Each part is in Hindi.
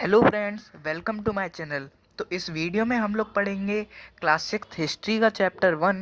Hello friends, welcome to my channel. तो इस वीडियो में हम लोग पढ़ेंगे क्लास 6 हिस्ट्री का chapter 1,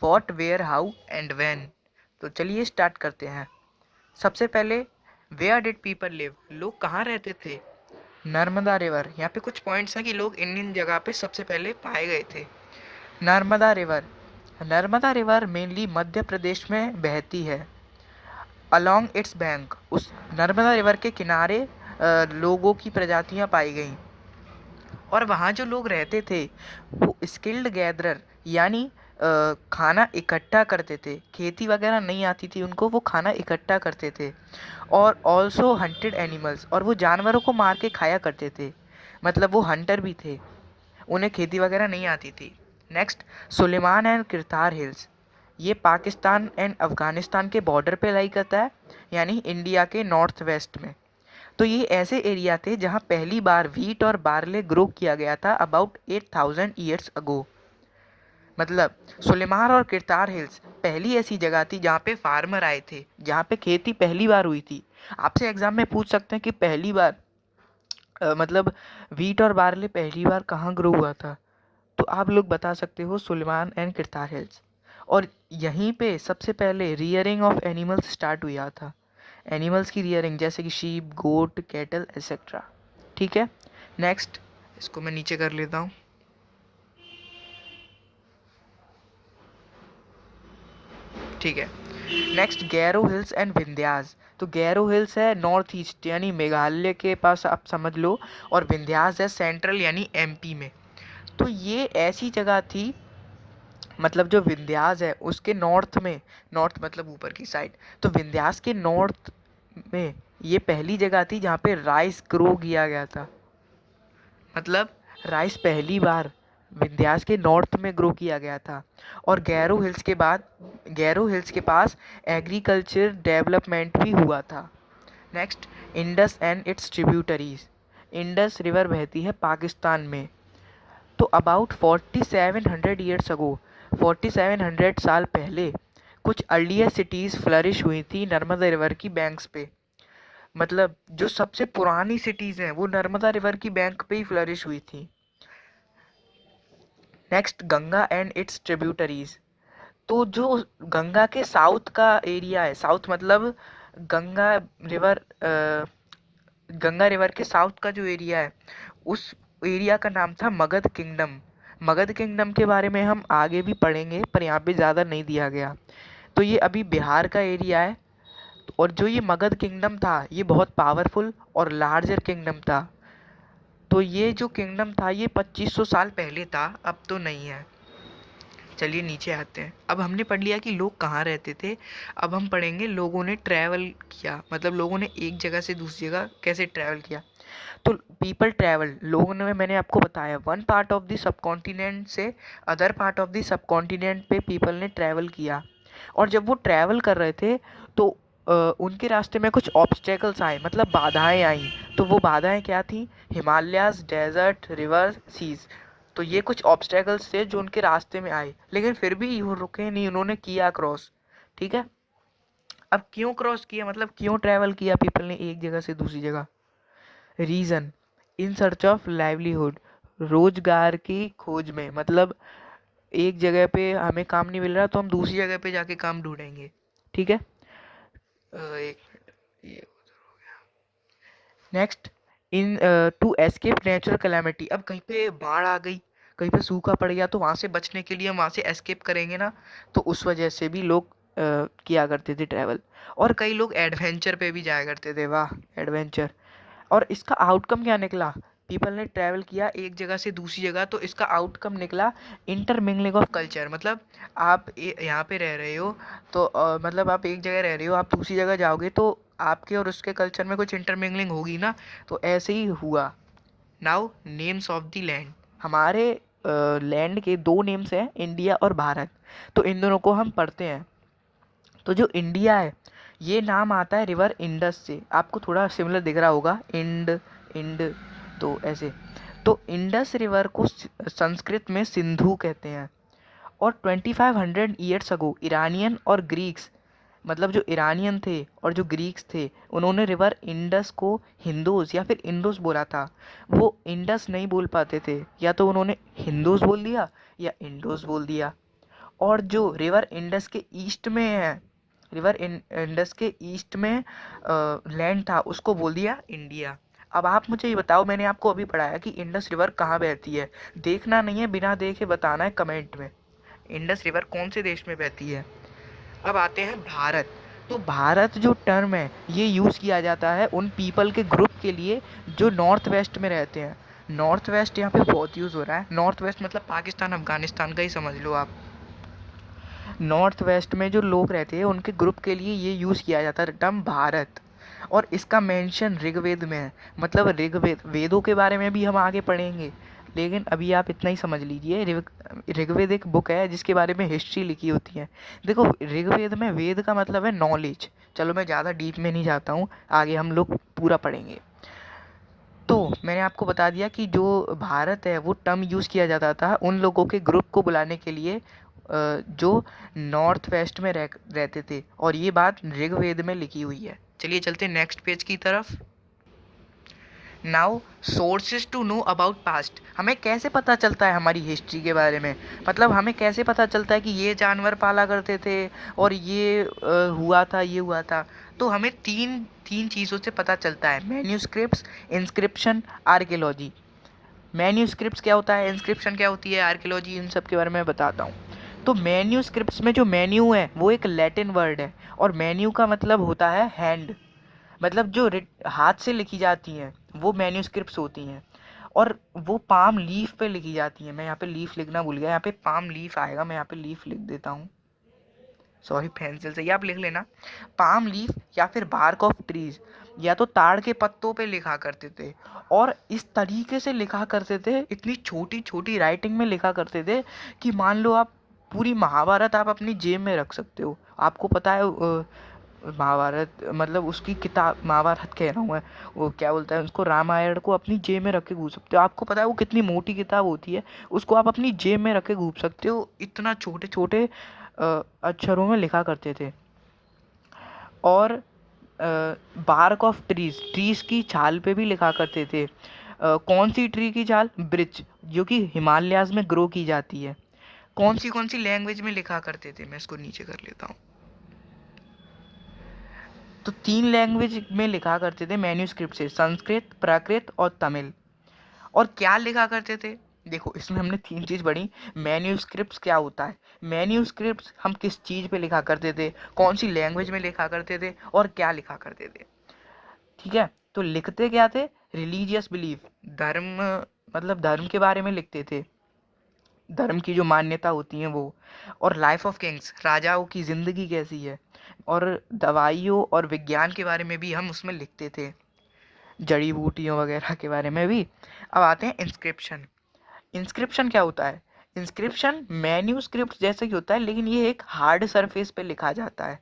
what where how and when. तो चलिए स्टार्ट करते हैं। सबसे पहले, वेयर डिड पीपल लिव, लोग कहाँ रहते थे। नर्मदा रिवर, यहाँ पे कुछ पॉइंट्स हैं कि लोग इन इन जगह पे सबसे पहले पाए गए थे। Narmada river, Narmada river mainly Madhya Pradesh में बहती है। अलोंग इट्स बैंक, उस नर्मदा रिवर के किनारे लोगों की प्रजातियां पाई गईं। और वहाँ जो लोग रहते थे वो स्किल्ड गैदरर, यानी खाना इकट्ठा करते थे। खेती वगैरह नहीं आती थी उनको, वो खाना इकट्ठा करते थे। और ऑल्सो हंटेड एनिमल्स, और वो जानवरों को मार के खाया करते थे। मतलब वो हंटर भी थे, उन्हें खेती वगैरह नहीं आती थी। Next, Sulaiman and Kirthar hills, ये पाकिस्तान एंड अफ़गानिस्तान के बॉर्डर पे लाई करता है, यानी इंडिया के नॉर्थ वेस्ट में। तो ये ऐसे एरिया थे जहाँ पहली बार व्हीट और बार्ले ग्रो किया गया था अबाउट 8000 ईयर्स अगो। मतलब सुलेमान और किरतार हिल्स पहली ऐसी जगह थी जहाँ पे फार्मर आए थे, जहाँ पे खेती पहली बार हुई थी। आपसे एग्जाम में पूछ सकते हैं कि पहली बार मतलब व्हीट और बार्ले पहली बार कहाँ ग्रो हुआ था, तो आप लोग बता सकते हो सुलेमान एंड किरतार हिल्स। और यहीं पे सबसे पहले रियरिंग ऑफ एनिमल्स स्टार्ट हुआ था। एनिमल्स की रियरिंग जैसे कि शीप, गोट, कैटल एक्सेट्रा। ठीक है। नेक्स्ट, इसको मैं नीचे कर लेता हूँ। ठीक है। Next, Garo hills and Vindhyas. तो गैरो हिल्स है नॉर्थ ईस्ट यानी मेघालय के पास, आप समझ लो। और विंध्यास है सेंट्रल यानी एमपी में। तो ये ऐसी जगह थी, मतलब जो विंध्यास है उसके नॉर्थ में, नॉर्थ मतलब ऊपर की साइड, तो विंध्यास के नॉर्थ में ये पहली जगह थी जहाँ पे राइस ग्रो किया गया था। मतलब राइस पहली बार विंध्यास के नॉर्थ में ग्रो किया गया था। और गैरो हिल्स के बाद, गैरो हिल्स के पास एग्रीकल्चर डेवलपमेंट भी हुआ था। Next, Indus and it's tributaries. Indus river बहती है पाकिस्तान में। तो अबाउट 4700 ईयर्स अगो, 4700 साल पहले कुछ अर्लियर सिटीज़ फ्लरिश हुई थी नर्मदा रिवर की बैंक्स पे। मतलब जो सबसे पुरानी सिटीज़ हैं वो नर्मदा रिवर की बैंक पे ही फ्लरिश हुई थी। Next, Ganga and it's tributaries. तो जो गंगा के साउथ का एरिया है, साउथ मतलब गंगा रिवर, गंगा रिवर के साउथ का जो एरिया है उस एरिया का नाम था मगध किंगडम। मगध किंगडम के बारे में हम आगे भी पढ़ेंगे, पर यहाँ पे ज़्यादा नहीं दिया गया। तो ये अभी बिहार का एरिया है। और जो ये मगध किंगडम था ये बहुत पावरफुल और लार्जर किंगडम था। तो ये जो किंगडम था ये 2500 साल पहले था, अब तो नहीं है। चलिए नीचे आते हैं। अब हमने पढ़ लिया कि लोग कहाँ रहते थे। अब हम पढ़ेंगे लोगों ने ट्रैवल किया, मतलब लोगों ने एक जगह से दूसरी जगह कैसे ट्रैवल किया। तो पीपल ट्रैवल, लोगों ने, मैंने आपको बताया, one part of the subcontinent से other part of the subcontinent पे पीपल ने ट्रैवल किया। और जब वो ट्रैवल कर रहे थे तो उनके रास्ते में कुछ ऑब्स्टेकल्स आए, मतलब बाधाएं आई। तो वो बाधाएं क्या थी? Himalayas, desert, river, seas. तो ये कुछ ऑब्स्टेकल्स थे जो उनके रास्ते में आए, लेकिन फिर भी वो रुके नहीं, उन्होंने किया क्रॉस। ठीक है। अब क्यों क्रॉस किया, मतलब क्यों ट्रैवल किया पीपल ने एक जगह से दूसरी जगह? Reason, in search of livelihood, रोजगार की खोज में। मतलब एक जगह पे हमें काम नहीं मिल रहा तो हम दूसरी जगह पे जाके काम ढूंढेंगे। ठीक है। एक मिनट, ये next, in to escape natural calamity. अब कहीं पे बाढ़ आ गई, कहीं पे सूखा पड़ गया, तो वहाँ से बचने के लिए हम वहाँ से एस्केप करेंगे ना। तो उस वजह से भी लोग किया करते थे ट्रैवल। और कई लोग एडवेंचर पे भी जाया करते थे। वाह, एडवेंचर। और इसका आउटकम क्या निकला? पीपल ने ट्रैवल किया एक जगह से दूसरी जगह, तो इसका आउटकम निकला इंटरमिंगलिंग ऑफ कल्चर। मतलब आप यहाँ पे रह रहे हो, तो मतलब आप एक जगह रह रहे हो, आप दूसरी जगह जाओगे तो आपके और उसके कल्चर में कुछ इंटरमिंगलिंग होगी ना। तो ऐसे ही हुआ। Now names of the land. हमारे लैंड के दो नेम्स हैं, इंडिया और भारत। तो इन दोनों को हम पढ़ते हैं। तो जो इंडिया है ये नाम आता है रिवर इंडस से। आपको थोड़ा सिमिलर दिख रहा होगा, इंड, इंड, तो ऐसे। तो इंडस रिवर को संस्कृत में सिंधु कहते हैं। और 2500 ईयर्स अगो ईरानियन और ग्रीक्स मतलब जो ईरानियन थे और जो ग्रीक्स थे, उन्होंने रिवर इंडस को हिंदूज या फिर इंडस बोला था। वो इंडस नहीं बोल पाते थे, या तो उन्होंने हिंदूज बोल दिया या इंडोस बोल दिया। और जो रिवर इंडस के ईस्ट में है, इंडस के ईस्ट में लैंड था, उसको बोल दिया इंडिया। अब आप मुझे ये बताओ, मैंने आपको अभी पढ़ाया कि इंडस रिवर कहाँ बहती है, देखना नहीं है, बिना देखे बताना है कमेंट में इंडस रिवर कौन से देश में बहती है। अब आते हैं भारत। तो भारत जो टर्म है ये यूज़ किया जाता है उन पीपल के ग्रुप के लिए जो नॉर्थ वेस्ट में रहते हैं। नॉर्थ वेस्ट यहाँ पे बहुत यूज़ हो रहा है। नॉर्थ वेस्ट मतलब पाकिस्तान अफगानिस्तान का ही समझ लो आप। नॉर्थ वेस्ट में जो लोग रहते हैं उनके ग्रुप के लिए ये यूज़ किया जाता है टर्म भारत। और इसका मेंशन ऋग्वेद में है। मतलब ऋग्वेद, वेदों के बारे में भी हम आगे पढ़ेंगे, लेकिन अभी आप इतना ही समझ लीजिए। ऋग्वेद एक बुक है जिसके बारे में हिस्ट्री लिखी होती है। देखो, ऋग्वेद में वेद का मतलब है नॉलेज। चलो मैं ज़्यादा डीप में नहीं जाता हूँ, आगे हम लोग पूरा पढ़ेंगे। तो मैंने आपको बता दिया कि जो भारत है वो टर्म यूज़ किया जाता था उन लोगों के ग्रुप को बुलाने के लिए जो नॉर्थ वेस्ट में रहते थे, और ये बात ऋग्वेद में लिखी हुई है। चलिए चलते हैं नेक्स्ट पेज की तरफ। Now sources to know about past. हमें कैसे पता चलता है हमारी हिस्ट्री के बारे में, मतलब हमें कैसे पता चलता है कि ये जानवर पाला करते थे और ये हुआ था, ये हुआ था। तो हमें तीन तीन चीज़ों से पता चलता है: मैन्यूस्क्रिप्ट्स, इंस्क्रिप्शन, आर्कियोलॉजी। मैन्यूस्क्रिप्ट्स क्या होता है, इंस्क्रिप्शन क्या होती है, आर्कियोलॉजी, इन सब के बारे में बताता हूँ। तो मैन्यूस्क्रिप्ट्स में जो मेन्यू है वो एक लैटिन वर्ड है, और मेन्यू का मतलब होता है हैंड। मतलब जो हाथ से लिखी जाती हैं वो मैन्यूस्क्रिप्ट्स होती हैं, और वो पाम लीफ पे लिखी जाती हैं। मैं यहाँ पे लीफ लिखना भूल गया, यहाँ पे पाम लीफ आएगा, मैं यहाँ पे लीफ लिख देता हूँ, सॉरी, पेंसिल से, ये आप लिख लेना। पाम लीफ या फिर बार्क ऑफ ट्रीज, या तो ताड़ के पत्तों पे लिखा करते थे। और इस तरीके से लिखा करते थे, इतनी छोटी छोटी राइटिंग में लिखा करते थे कि मान लो आप पूरी महाभारत आप अपनी जेब में रख सकते हो। आपको पता है महाभारत, मतलब उसकी किताब, महाभारत कह रहा हूँ मैं, वो क्या बोलता है उसको, रामायण को अपनी जेब में रख के घूम सकते हो। आपको पता है वो कितनी मोटी किताब होती है, उसको आप अपनी जेब में रख के घूम सकते हो। इतना छोटे छोटे अक्षरों में लिखा करते थे। और बार्क ऑफ ट्रीज, ट्रीज की छाल पे भी लिखा करते थे। कौन सी ट्री की छाल, ब्रिच, जो कि हिमालयाज में ग्रो की जाती है। कौन सी लैंग्वेज में लिखा करते थे, मैं इसको नीचे कर लेता हूँ। तो 3 लैंग्वेज में लिखा करते थे मैन्यूस्क्रिप्ट से: संस्कृत, प्राकृत और तमिल। और क्या लिखा करते थे, देखो इसमें हमने 3 चीज़ पढ़ी। मैन्यूस्क्रिप्ट्स क्या होता है, मैन्यूस्क्रिप्ट्स हम किस चीज़ पे लिखा करते थे, कौन सी लैंग्वेज में लिखा करते थे, और क्या लिखा करते थे। ठीक है, तो लिखते क्या थे, रिलीजियस बिलीफ, धर्म, मतलब धर्म के बारे में लिखते थे, धर्म की जो मान्यता होती हैं वो। और लाइफ ऑफ किंग्स, राजाओं की ज़िंदगी कैसी है। और दवाइयों और विज्ञान के बारे में भी हम उसमें लिखते थे, जड़ी बूटियों वगैरह के बारे में भी। अब आते हैं इंस्क्रिप्शन। इंस्क्रिप्शन क्या होता है, इंस्क्रिप्शन मैन्यूस्क्रिप्ट जैसे ही होता है, लेकिन ये एक हार्ड सरफेस पे लिखा जाता है।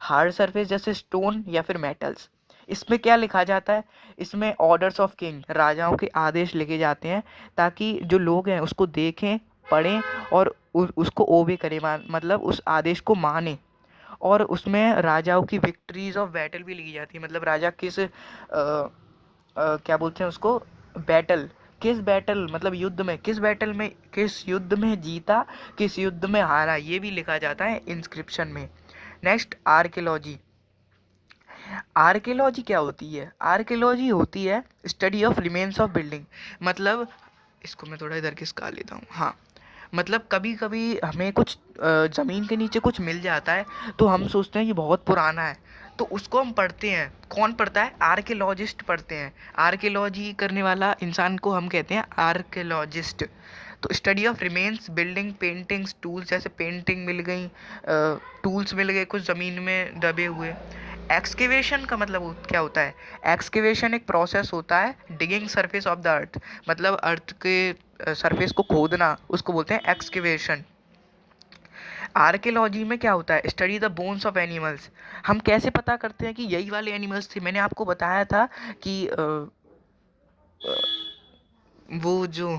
हार्ड सरफेस जैसे स्टोन या फिर मेटल्स। इसमें क्या लिखा जाता है, इसमें ऑर्डर्स ऑफ किंग, राजाओं के आदेश लिखे जाते हैं, ताकि जो लोग हैं उसको देखें, पढ़ें और उसको ओबे करें, मतलब उस आदेश को माने। और उसमें राजाओं की विक्ट्रीज ऑफ बैटल भी लिखी जाती है, मतलब राजा किस क्या बोलते हैं उसको, बैटल, किस बैटल मतलब युद्ध में, किस बैटल में, किस युद्ध में जीता, किस युद्ध में हारा, ये भी लिखा जाता है इंस्क्रिप्शन में। Next, archaeology. आर्कियोलॉजी क्या होती है, आर्कियोलॉजी होती है study of remains of building. मतलब इसको मैं थोड़ा इधर खिसका लेता हूँ, हाँ। मतलब कभी कभी हमें कुछ ज़मीन के नीचे कुछ मिल जाता है, तो हम सोचते हैं ये बहुत पुराना है, तो उसको हम पढ़ते हैं। कौन पढ़ता है, आर्कियोलॉजिस्ट पढ़ते हैं। आर्कियोलॉजी करने वाला इंसान को हम कहते हैं आर्कियोलॉजिस्ट। तो study of remains, building, paintings, tools, जैसे पेंटिंग मिल गई, टूल्स मिल गए कुछ ज़मीन में दबे हुए। एक्सकेवेशन का मतलब क्या होता है, एक्सकेवेशन एक प्रोसेस होता है digging surface of the earth, मतलब अर्थ के सरफेस को खोदना, उसको बोलते हैं एक्सकेवेशन। आर्कियोलॉजी में क्या होता है, study the bones of animals. हम कैसे पता करते हैं कि यही वाले एनिमल्स थे, मैंने आपको बताया था कि वो जो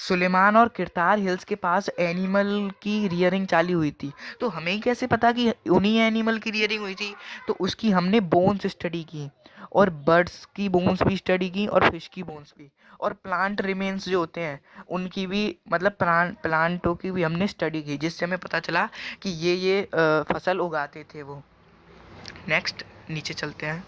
सुलेमान और किरतार हिल्स के पास एनिमल की रियरिंग चालू हुई थी। तो हमें ही कैसे पता कि उन्हीं एनिमल की रियरिंग हुई थी? तो उसकी हमने बोन्स स्टडी की, और बर्ड्स की बोन्स भी स्टडी की, और फिश की बोन्स भी, और प्लांट रिमेन्स जो होते हैं उनकी भी, मतलब प्लांटों की भी हमने स्टडी की, जिससे हमें पता चला कि ये फसल उगाते थे वो। नेक्स्ट नीचे चलते हैं।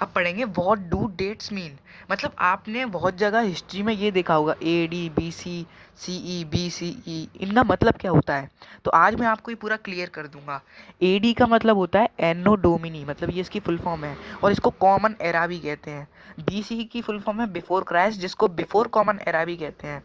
अब पढ़ेंगे व्हाट डू डेट्स मीन। मतलब आपने बहुत जगह हिस्ट्री में ये देखा होगा AD BC CE BCE, इनका मतलब क्या होता है? तो आज मैं आपको ये पूरा क्लियर कर दूंगा। AD का मतलब होता है एनो डोमिनी, मतलब ये इसकी फुल फॉर्म है, और इसको कॉमन एरा भी कहते हैं। BC की फुल फॉर्म है बिफोर क्राइस्ट, जिसको बिफोर कॉमन एरा भी कहते हैं।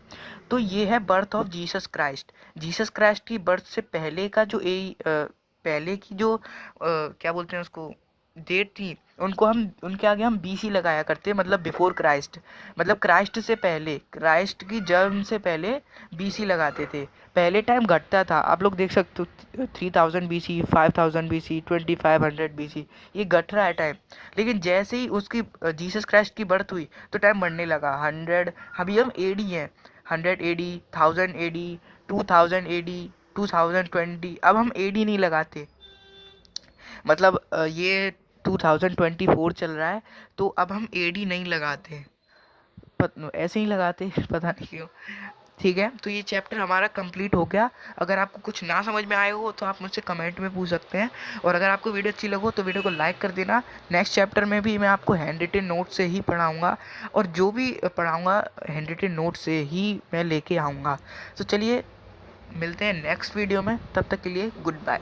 तो ये है birth of Jesus Christ. Jesus Christ की बर्थ से पहले का जो पहले की जो क्या बोलते हैं उसको, डेट थी, उनको हम, उनके आगे हम BC लगाया करते हैं, मतलब बिफोर क्राइस्ट, मतलब क्राइस्ट से पहले, क्राइस्ट की जन्म से पहले BC लगाते थे। पहले टाइम घटता था, आप लोग देख सकते हो 3000 BC, 5000 BC, 2500 BC, ये घट रहा है टाइम। लेकिन जैसे ही उसकी जीसस क्राइस्ट की बर्थ हुई तो टाइम बढ़ने लगा। 100, अभी हम AD हैं, 100 AD, 1000 AD, 2000 AD, 2020, अब हम AD नहीं लगाते। मतलब ये 2024 चल रहा है, तो अब हम AD नहीं लगाते, ऐसे ही लगाते पता नहीं क्यों। ठीक है, तो ये चैप्टर हमारा कंप्लीट हो गया। अगर आपको कुछ ना समझ में आए हो तो आप मुझसे कमेंट में पूछ सकते हैं, और अगर आपको वीडियो अच्छी लगे तो वीडियो को लाइक कर देना। नेक्स्ट चैप्टर में भी मैं आपको हैंड रिटन नोट से ही पढ़ाऊँगा, और जो भी पढ़ाऊँगा हैंड रिटन नोट से ही मैं लेके आऊँगा। तो चलिए मिलते हैं नेक्स्ट वीडियो में, तब तक के लिए गुड बाय।